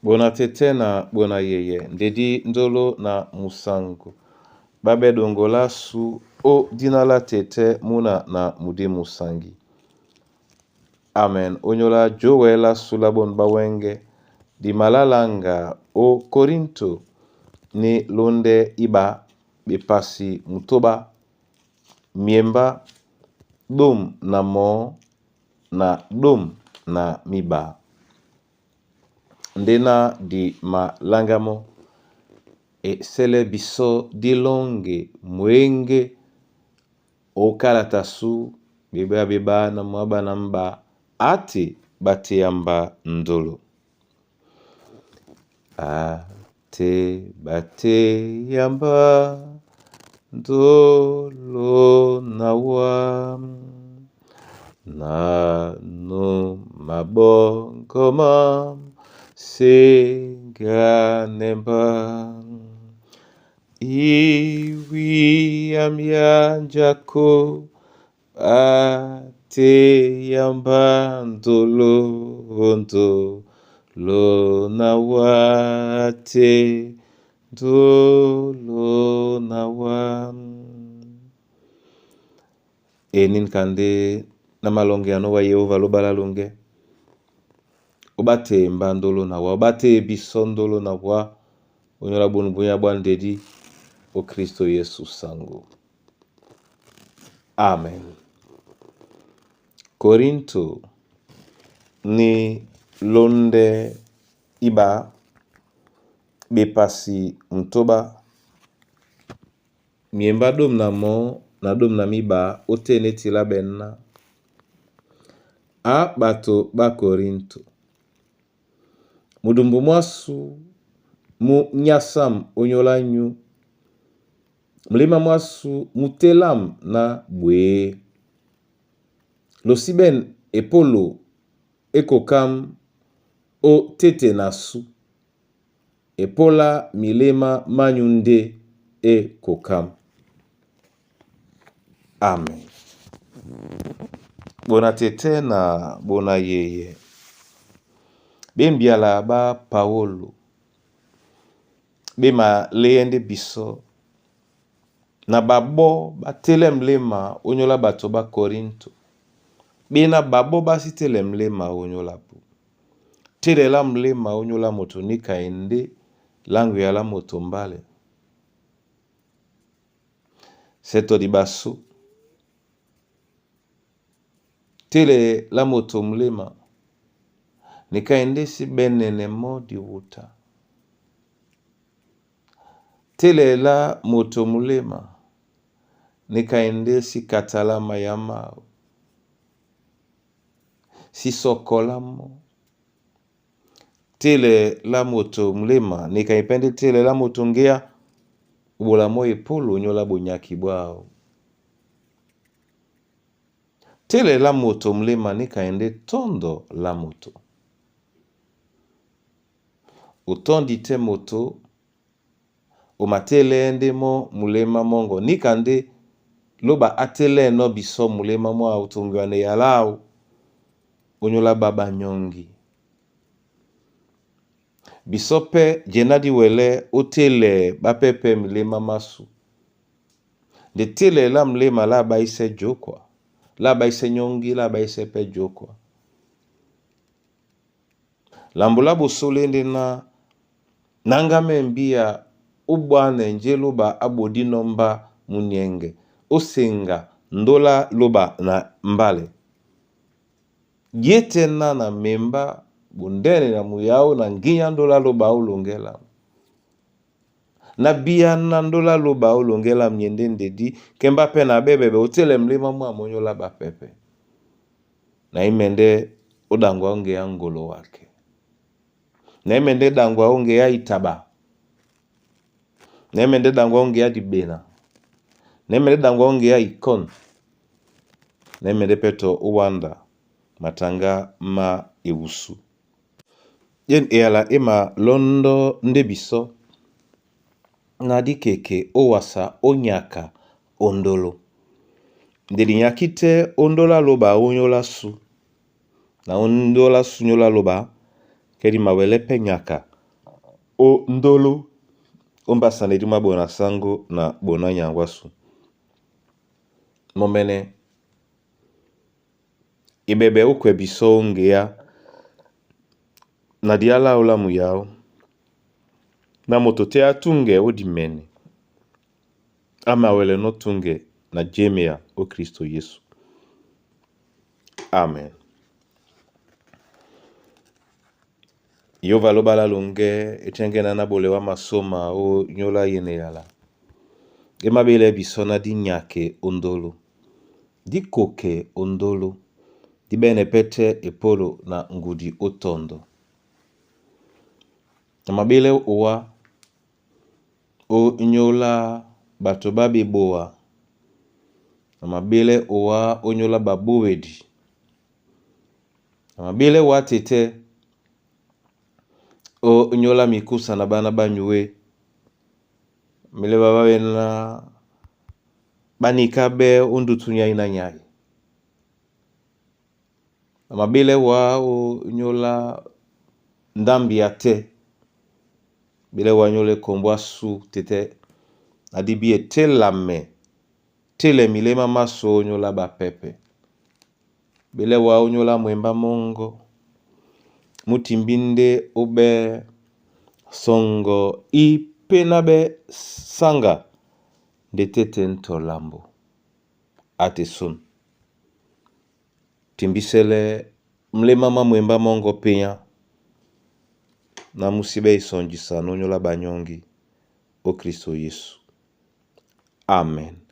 Bona tete na bona yeye, ndedi ndolo na musangu. Babe dongola su o dinala tete muna na mudi musangi. Amen. Onyola jowela sulabon bawenge. Di malalanga o Korinto ni londe iba bepasi mutoba miemba dom na mo na dom na miba. Ndena di malangamo e sele biso di longe mwenge o kalatasu beba na mwaba namba ati bati yamba ndolo. Ate bate yamba ndolo nawa na no mabongoma senga nemba iwi amyanjako ate yamba ndolo nawate ndolo nawa. Enin kande na malonge ano wa Yehova lobala longe. Obate mbandolo na wa, obate bisondolo na wa, onyola bunubunya bandedi o Kristo Yesu sangu. Amen. Korinto ni londe iba bepasi mtoba miemba dom na mo na dom na miba otene tila benna a bato ba Korinto. Mudumbu mwasu mu nyasam onyola nyu mlima mwasu mutelam na bwe losiben epolo ekokam o tete nasu epola milema manyunde ekokam. Amen. Bona tete na bona yeye. Bembiala ba Paolo. Bema leende biso. Na babo ba telem lema onyola bato ba Korinto. Bena babo ba si telem lema onyola pu. Tele la mlema onyola moto nika ende langu ya la moto mbale. Seto di baso. Tele la moto mlema nika ende si benene mo di wuta. Tele la moto mlema nika ende si katala mayama si sokola mo. Tele la moto mlema nika ipende tele la moto ngea ubola mo epolo nyola bonyaki bwao. Tele la moto mlema nika ende tondo la moto. Utondi te moto umatele ende mo mulema mongo nika ende loba atele no biso mulema mo autongwane yalao onyola baba nyongi. Bisope jenadi wele otele bapepe mlema masu. De tele la mlema la baise jokwa. La baise nyongi la baise pe jokwa. Lambula busolende na nangame mbia ubwane nje loba abodi nomba munyenge. Osenga ndola loba na mbale. Yete na memba bundene na muyao na nginya ndola loba ulongela. Na biya na ndola loba ulongela mnyende ndedi kemba pe na bebebe utele mlima mwa monyola ba pepe. Na imende udangwa onge ya ngolo wake. Na imende dangwa onge ya itaba. Na imende dangwa onge ya dibena. Na imende dangwa onge ya ikon. Na imende peto uwanda matanga ma ewusu. Yen eala ema londo ndebiso na dikeke owasa onyaka ondolo. Ndeli nyakite ondola loba onyola su. Na ondola su nyola loba kedi mawele penyaka o ndolo ombasane di mabona sango na bona nyangwasu momene ibebe ukwe biso ngea na diala ola muyao na motote atunge odimene ama wele no tunge na jemea o Kristo Yesu. Amen. Yo valobala longe etengena na bolewa masoma o nyola yene yala. Ema bele bisona di nyake ondolo. Di koke ondolo. Di bene pete epolo na ngudi otondo. Ema bele owa o nyola batobabi boa. Ema bele owa o nyola babuwedi. Ema bele watete o nyola mikusa na bana banyue. Mile baba wena banikabe undutunya ina nyai. Amabile wa o nyola ndambi ate. Bile wa nyole kombwa su tete. Adibie telame. Tele milema maso nyola ba pepe. Bile wa nyola mwemba mongo. Mutimbinde obe songo ipenabe sanga de tete ntolambo ate sun. Timbisele mlema mwemba mongo penya na musibe isonjisa nonyola banyongi o Kristo Yesu. Amen.